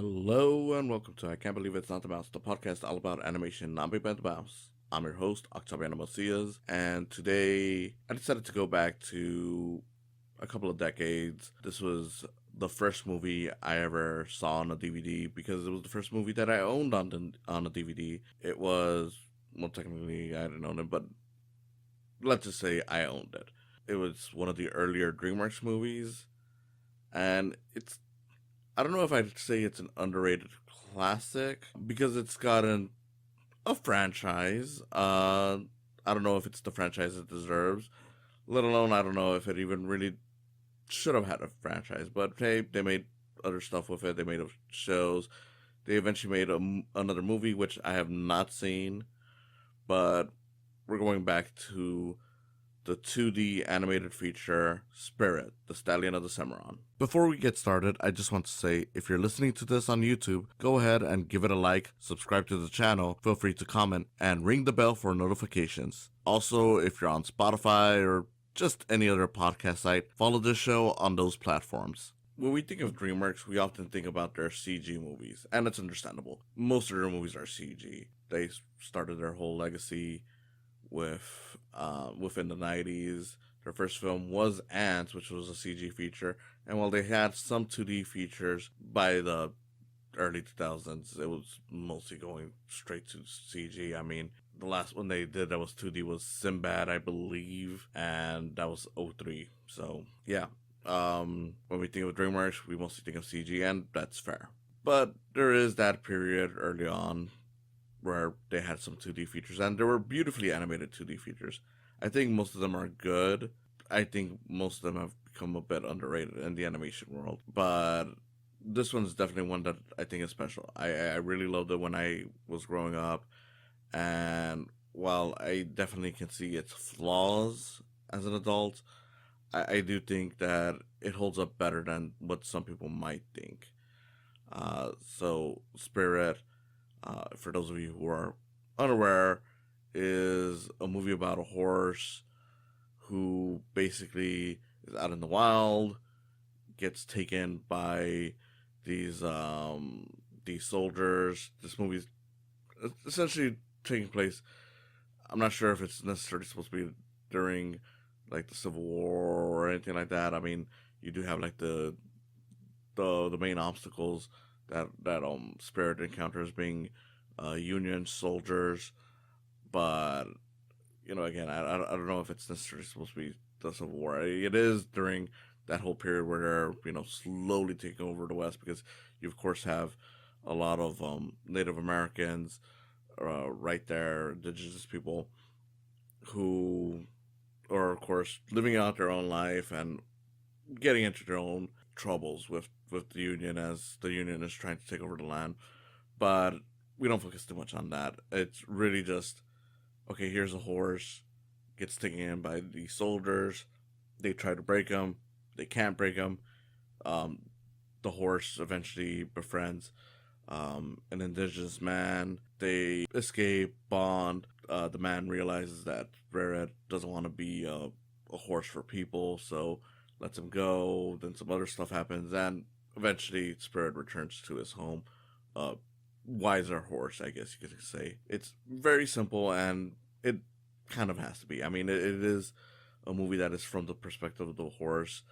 Hello and welcome to I Can't Believe It's Not the Mouse, the podcast all about animation not made by the mouse. I'm your host, Octaviano, and today I decided to go back to a couple of decades. This was the first movie I ever saw on a DVD because it was the first movie that I owned on a DVD. It was, well, technically I didn't own it, but let's just say I owned it. It was one of the earlier Dreamworks movies, and I don't know if I'd say it's an underrated classic because it's gotten a franchise. I don't know if it's the franchise it deserves, let alone I don't know if it even really should have had a franchise. But hey, they made other stuff with it. They made shows. They eventually made another movie, which I have not seen, but we're going back to the 2D animated feature Spirit, the Stallion of the Cimarron. Before we get started, I just want to say, if you're listening to this on YouTube, go ahead and give it a like, subscribe to the channel, feel free to comment, and ring the bell for notifications. Also, if you're on Spotify or just any other podcast site, follow this show on those platforms. When we think of Dreamworks, we often think about their CG movies, and it's understandable. Most of their movies are CG. They started their whole legacy within the 90s. Their first film was Ants, which was a CG feature, and while they had some 2D features by the early 2000s, it was mostly going straight to CG. I mean, the last one they did that was 2D was Sinbad, I believe, and that was 03. So yeah, when we think of Dreamworks, we mostly think of CG, and that's fair. But there is that period early on where they had some 2D features, and there were beautifully animated 2D features. I think most of them are good. I think most of them have become a bit underrated in the animation world, but this one's definitely one that I think is special. I really loved it when I was growing up, and while I definitely can see its flaws as an adult, I do think that it holds up better than what some people might think. So Spirit, for those of you who are unaware, is a movie about a horse who basically is out in the wild, gets taken by these soldiers. This movie's essentially taking place. I'm not sure if it's necessarily supposed to be during like the Civil War or anything like that. I mean, you do have like the main obstacles that Spirit encounters being Union soldiers, but again, I don't know if it's necessarily supposed to be the Civil War. It is during that whole period where they're slowly taking over the West, because you of course have a lot of Native Americans right there, indigenous people who are of course living out their own life and getting into their own troubles with the Union as the Union is trying to take over the land. But we don't focus too much on that. It's really just, okay, here's a horse, gets taken in by the soldiers. They try to break him. They can't break him. The horse eventually befriends an indigenous man. They escape, bond. The man realizes that Spirit doesn't want to be a horse for people, so lets him go. Then some other stuff happens, and eventually Spirit returns to his home. Wiser horse, I guess you could say. It's very simple, and it kind of has to be. I mean, it is a movie that is from the perspective of the horse.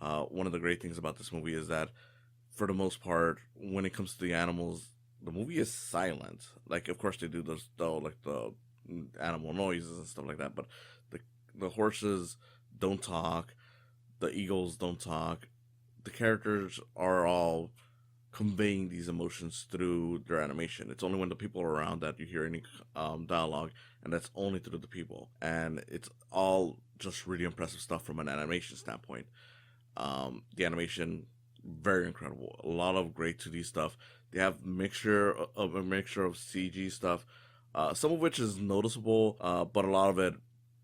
One of the great things about this movie is that, for the most part, when it comes to the animals, the movie is silent. Like, of course, they do the animal noises and stuff like that, but the horses don't talk. The eagles don't talk. The characters are all conveying these emotions through their animation. It's only when the people are around that you hear any dialogue, and that's only through the people. And it's all just really impressive stuff from an animation standpoint. The animation, very incredible. A lot of great 2D stuff. They have a mixture of CG stuff, some of which is noticeable, but a lot of it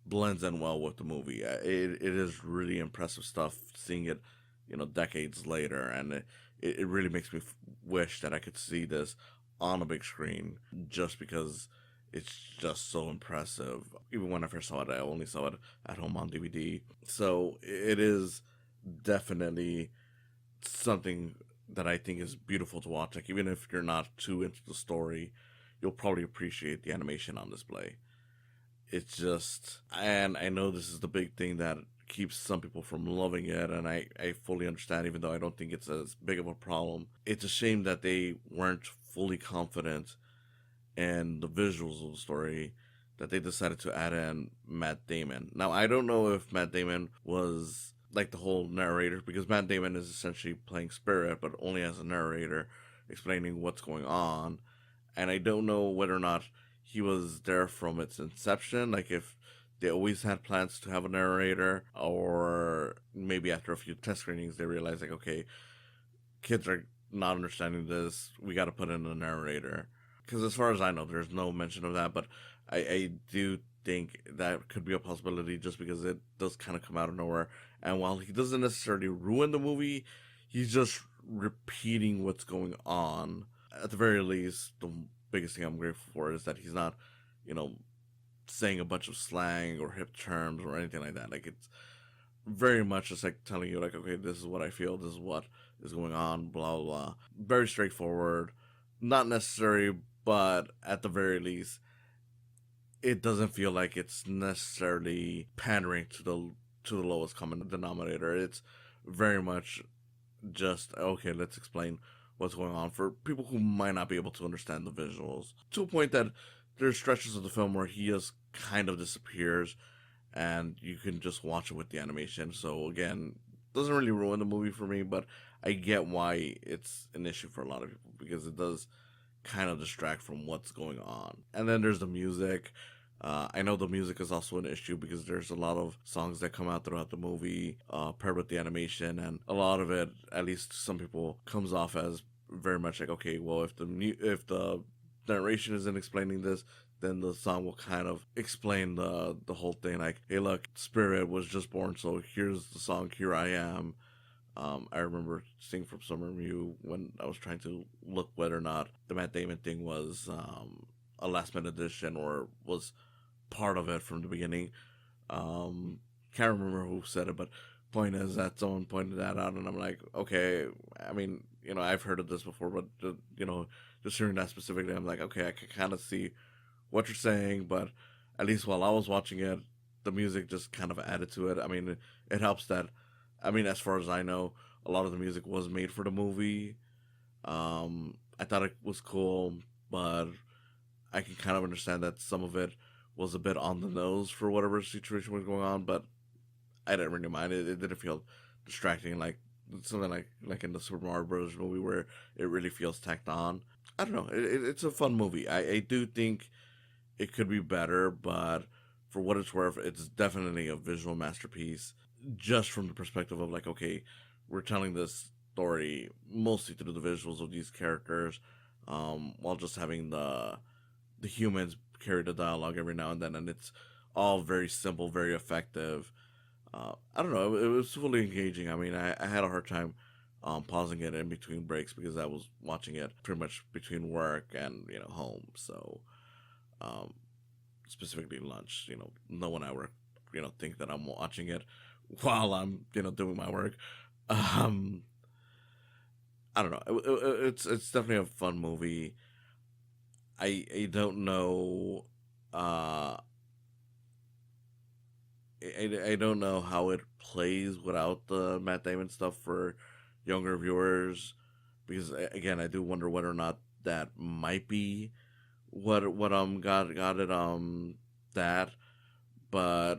blends in well with the movie. It is really impressive stuff seeing it, decades later, and it really makes me wish that I could see this on a big screen, just because it's just so impressive. Even when I first saw it, I only saw it at home on DVD. So it is definitely something that I think is beautiful to watch. Like, even if you're not too into the story, you'll probably appreciate the animation on display. It's just, and I know this is the big thing that keeps some people from loving it, and I fully understand, even though I don't think it's as big of a problem. It's a shame that they weren't fully confident in the visuals of the story, that they decided to add in Matt Damon. Now, I don't know if Matt Damon was like the whole narrator, because Matt Damon is essentially playing Spirit, but only as a narrator, explaining what's going on. And I don't know whether or not he was there from its inception, like if they always had plans to have a narrator, or maybe after a few test screenings they realized, like, okay, kids are not understanding this, we got to put in a narrator. Because as far as I know, there's no mention of that, but I do think that could be a possibility, just because it does kind of come out of nowhere. And while he doesn't necessarily ruin the movie, he's just repeating what's going on. At the very least, the biggest thing I'm grateful for is that he's not, you know, saying a bunch of slang or hip terms or anything like that. Like, it's very much just like telling you, like, okay, this is what I feel, this is what is going on, blah, blah, blah. Very straightforward. Not necessary, but at the very least, it doesn't feel like it's necessarily pandering to the lowest common denominator. It's very much just, okay, let's explain what's going on for people who might not be able to understand the visuals. To a point that there's stretches of the film where he just kind of disappears, and you can just watch it with the animation. So again, doesn't really ruin the movie for me, but I get why it's an issue for a lot of people, because it does kind of distract from what's going on. And then there's the music. I know the music is also an issue, because there's a lot of songs that come out throughout the movie paired with the animation, and a lot of it, at least some people, comes off as very much like, okay, well, if the narration isn't explaining this, then the song will kind of explain the whole thing. Like, hey, look, Spirit was just born, so here's the song, Here I Am. I remember seeing from some review when I was trying to look whether or not the Matt Damon thing was a last minute addition or was part of it from the beginning. Can't remember who said it, but point is that someone pointed that out, and I'm like, okay, I mean, you know, I've heard of this before, but you know, just hearing that specifically, I'm like, okay, I can kind of see what you're saying, but at least while I was watching it, the music just kind of added to it. I mean, it helps that, I mean, as far as I know, a lot of the music was made for the movie. I thought it was cool, but I can kind of understand that some of it was a bit on the nose for whatever situation was going on, but I didn't really mind it. It didn't feel distracting, like something like in the Super Mario Bros. Movie, where it really feels tacked on. I don't know. It's a fun movie. I do think it could be better, but for what it's worth, it's definitely a visual masterpiece. Just from the perspective of, like, okay, we're telling this story mostly through the visuals of these characters, while just having the humans carry the dialogue every now and then, and it's all very simple, very effective. I don't know, it was fully engaging. I mean, I had a hard time pausing it in between breaks, because I was watching it pretty much between work and, you know, home. So um, specifically lunch. You know, no one ever, you know, think that I'm watching it while I'm, you know, doing my work. Um, I don't know. It's definitely a fun movie. I don't know. Uh, I don't know how it plays without the Matt Damon stuff for younger viewers, because again, I do wonder whether or not that might be what got it that. But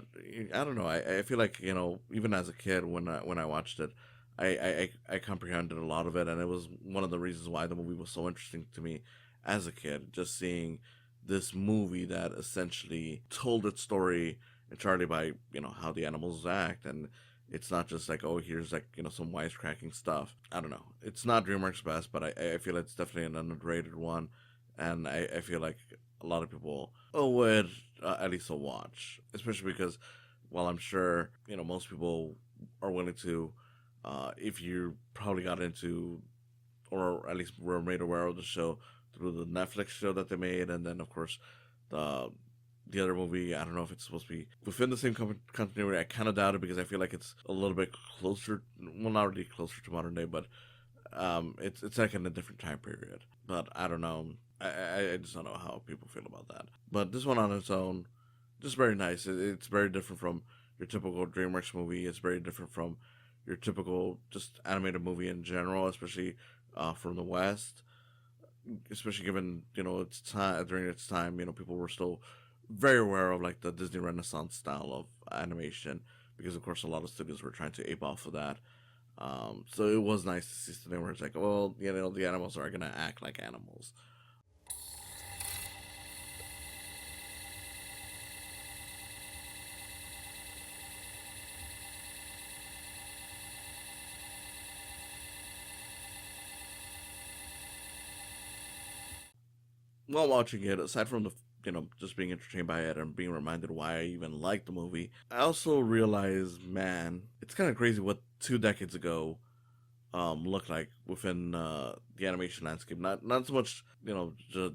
I don't know. I feel like, you know, even as a kid, when I watched it, I comprehended a lot of it, and it was one of the reasons why the movie was so interesting to me as a kid. Just seeing this movie that essentially told its story entirely by, you know, how the animals act, and it's not just like, oh, here's, like, you know, some wisecracking stuff. I don't know. It's not DreamWorks' best, but I feel it's definitely an underrated one, and I feel like a lot of people owe it at least a watch, especially because, while I'm sure, you know, most people are willing to, if you probably got into, or at least were made aware of the show through the Netflix show that they made, and then of course the other movie. I don't know if it's supposed to be within the same continuity. I kind of doubt it, because I feel like it's a little bit closer, well, not really closer to modern day, but It's like in a different time period. But I don't know. I just don't know how people feel about that. But this one on its own, just very nice. It's very different from your typical DreamWorks movie. It's very different from your typical just animated movie in general, especially from the West. Especially given its time during its time, people were still very aware of like the Disney Renaissance style of animation because of course a lot of studios were trying to ape off of that. So it was nice to see something where it's like, well, the animals are gonna act like animals. While watching it, aside from the just being entertained by it and being reminded why I even liked the movie, I also realized, man, it's kind of crazy what 2 decades ago looked like within the animation landscape. Not so much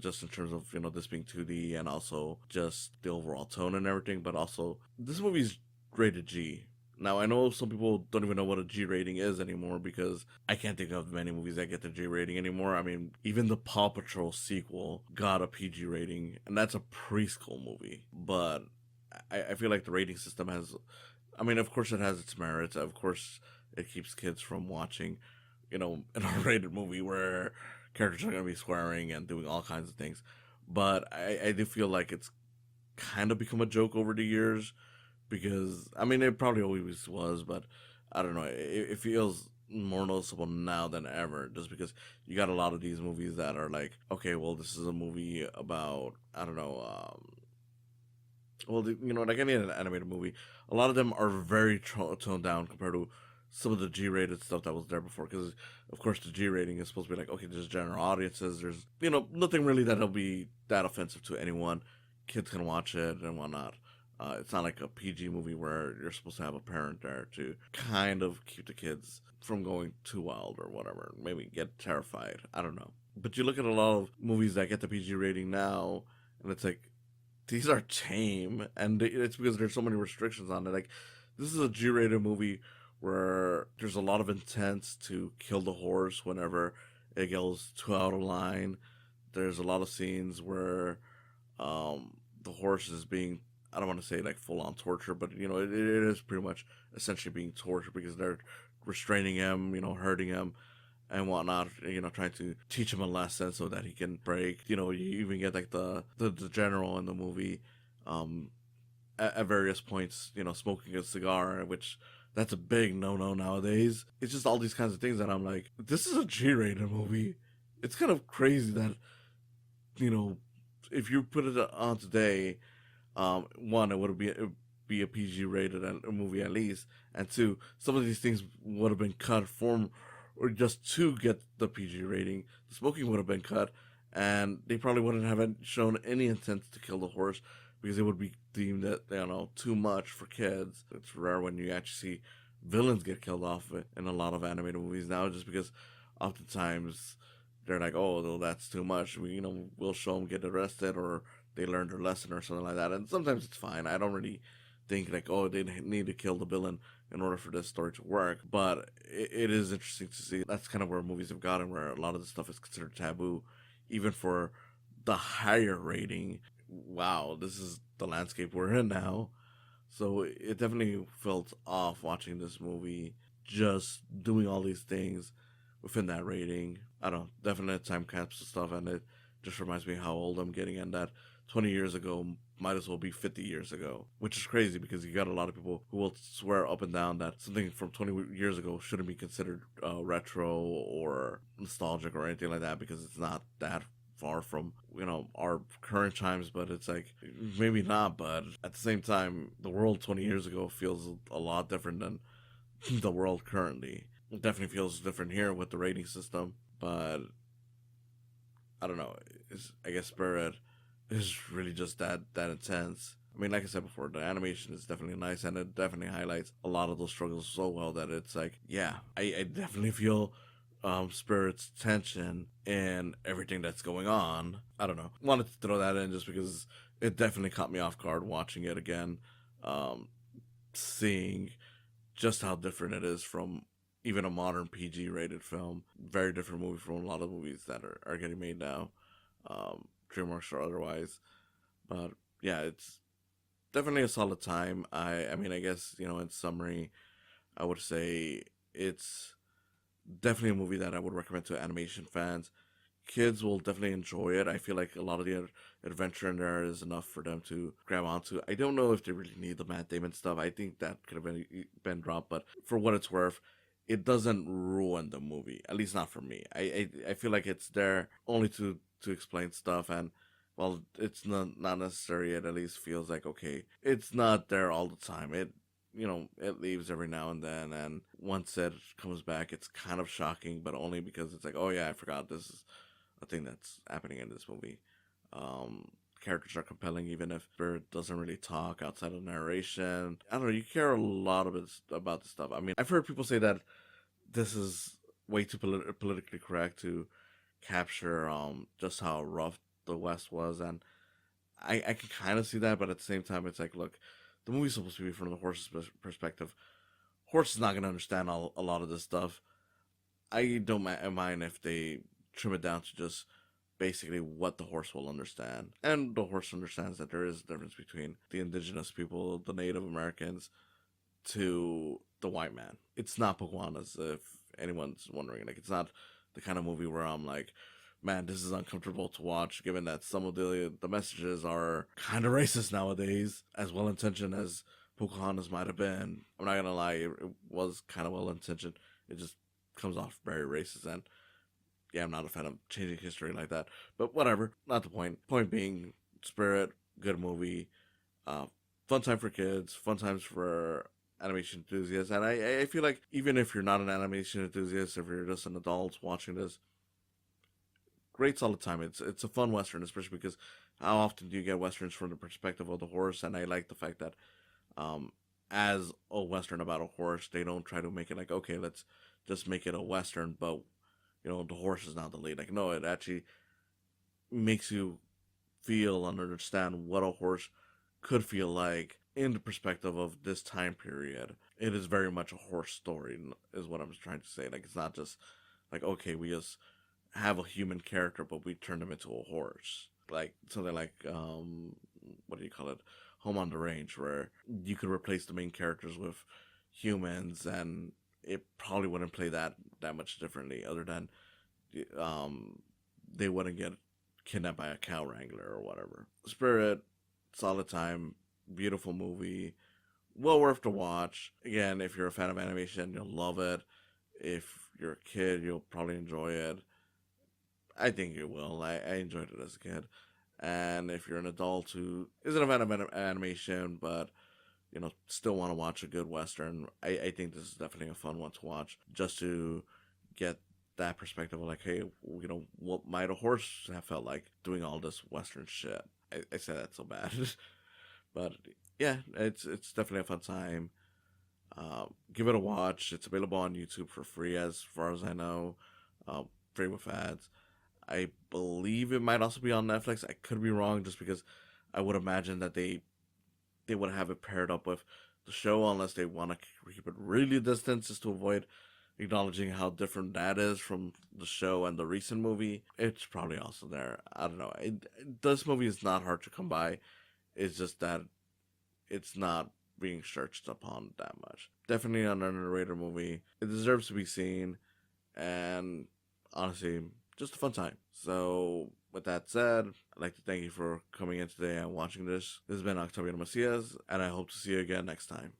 just in terms of this being 2D and also just the overall tone and everything, but also this movie's rated G. Now I know some people don't even know what a G rating is anymore because I can't think of many movies that get the G rating anymore. I mean, even the Paw Patrol sequel got a PG rating, and that's a preschool movie. But I feel like the rating system has, I mean, of course it has its merits. Of course, it keeps kids from watching, an R-rated movie where characters are going to be swearing and doing all kinds of things. But I do feel like it's kind of become a joke over the years because I mean it probably always was, but I don't know. It feels more noticeable now than ever, just because you got a lot of these movies that are like, okay, well, this is a movie about I don't know. Well, like any animated movie, a lot of them are very toned down compared to some of the G-rated stuff that was there before. Because of course the G rating is supposed to be like, okay, there's general audiences. There's nothing really that'll be that offensive to anyone. Kids can watch it and whatnot. It's not like a PG movie where you're supposed to have a parent there to kind of keep the kids from going too wild or whatever. Maybe get terrified. I don't know. But you look at a lot of movies that get the PG rating now, and it's like, these are tame. And it's because there's so many restrictions on it. Like, this is a G rated movie where there's a lot of intent to kill the horse whenever it goes too out of line. There's a lot of scenes where the horse is being, I don't want to say like full on torture, but it is pretty much essentially being tortured because they're restraining him, hurting him and whatnot, trying to teach him a lesson so that he can break. You even get like the general in the movie, at various points, smoking a cigar, which that's a big no nowadays. It's just all these kinds of things that I'm like, this is a G-rated movie. It's kind of crazy that, if you put it on today, one, it would be a PG rated movie at least, and two, some of these things would have been cut from, or just to get the PG rating. The smoking would have been cut, and they probably wouldn't have shown any intent to kill the horse because it would be deemed that too much for kids. It's rare when you actually see villains get killed off in a lot of animated movies now, just because oftentimes they're like, oh, well, that's too much. We'll show them get arrested or they learned their lesson or something like that. And sometimes it's fine. I don't really think like, oh, they need to kill the villain in order for this story to work. But it is interesting to see. That's kind of where movies have gotten, where a lot of this stuff is considered taboo, even for the higher rating. Wow, this is the landscape we're in now. So it definitely felt off watching this movie, just doing all these things within that rating. I don't know, definite time capsule stuff, and it just reminds me how old I'm getting, and that 20 years ago might as well be 50 years ago, which is crazy because you got a lot of people who will swear up and down that something from 20 years ago shouldn't be considered retro or nostalgic or anything like that because it's not that far from our current times. But it's like, maybe not, but at the same time, the world 20 years ago feels a lot different than the world currently. It definitely feels different here with the rating system, but I don't know. I guess Spirit is really just that intense. I mean, like I said before, the animation is definitely nice, and it definitely highlights a lot of those struggles so well that it's like, yeah, I definitely feel Spirit's tension and everything that's going on. I don't know. Wanted to throw that in just because it definitely caught me off guard watching it again, seeing just how different it is from even a modern PG rated film. Very different movie from a lot of movies that are getting made now, Dreamworks or otherwise. But yeah, it's definitely a solid time. I mean, I guess, in summary, I would say it's definitely a movie that I would recommend to animation fans. Kids will definitely enjoy it. I feel like a lot of the adventure in there is enough for them to grab onto. I don't know if they really need the Matt Damon stuff. I think that could have been dropped, but for what it's worth, it doesn't ruin the movie. At least not for me. I feel like it's there only to explain stuff, and while it's not necessary, it at least feels like, okay, it's not there all the time. It leaves every now and then, and once it comes back, it's kind of shocking, but only because it's like, oh yeah, I forgot this is a thing that's happening in this movie. Characters are compelling, even if Spirit doesn't really talk outside of narration. I don't know, you care a lot about this stuff. I mean, I've heard people say that this is way too politically correct to capture just how rough the West was, and I can kind of see that, but at the same time, it's like, look, the movie's supposed to be from the horse's perspective. Horse is not going to understand a lot of this stuff. I don't mind if they trim it down to just basically what the horse will understand. And the horse understands that there is a difference between the indigenous people, the Native Americans, to the white man. It's not Pocahontas, if anyone's wondering. Like, it's not the kind of movie where I'm like, man, this is uncomfortable to watch, given that some of the messages are kind of racist nowadays, as well-intentioned as Pocahontas might have been. I'm not gonna lie, it was kind of well-intentioned. It just comes off very racist, and yeah, I'm not a fan of changing history like that. But whatever, not the point. Point being, Spirit, good movie, fun time for kids, fun times for animation enthusiasts, and I feel like even if you're not an animation enthusiast, if you're just an adult watching this, great solid time. It's a fun Western, especially because how often do you get Westerns from the perspective of the horse? And I like the fact that as a Western about a horse, they don't try to make it like, okay, let's just make it a Western, but the horse is not the lead. Like, no, it actually makes you feel and understand what a horse could feel like in the perspective of this time period. It is very much a horse story, is what I'm trying to say. Like, it's not just like, okay, we just have a human character, but we turn them into a horse. Like something like what do you call it? Home on the Range, where you could replace the main characters with humans, and it probably wouldn't play that much differently, other than they wouldn't get kidnapped by a cow wrangler or whatever. Spirit, solid time, beautiful movie, well worth to watch. Again, if you're a fan of animation, you'll love it. If you're a kid, you'll probably enjoy it. I think you will. I enjoyed it as a kid. And if you're an adult who isn't a fan of animation, but still want to watch a good Western, I think this is definitely a fun one to watch, just to get that perspective of like, hey, what might a horse have felt like doing all this Western shit? I say that so bad. But yeah, it's definitely a fun time. Give it a watch. It's available on YouTube for free, as far as I know, free with ads. I believe it might also be on Netflix. I could be wrong, just because I would imagine that they would have it paired up with the show, unless they want to keep it really distant, just to avoid acknowledging how different that is from the show and the recent movie. It's probably also there. I don't know. This movie is not hard to come by. It's just that it's not being searched upon that much. Definitely an underrated movie. It deserves to be seen, and honestly, just a fun time. So, with that said, I'd like to thank you for coming in today and watching this. This has been Octaviano Macias, and I hope to see you again next time.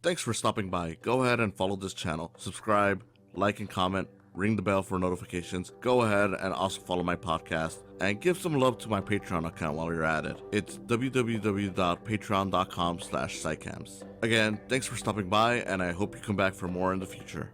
Thanks for stopping by. Go ahead and follow this channel. Subscribe, like, and comment. Ring the bell for notifications. Go ahead and also follow my podcast, and give some love to my Patreon account while you're at it. It's www.patreon.com/saicams. Again, thanks for stopping by, and I hope you come back for more in the future.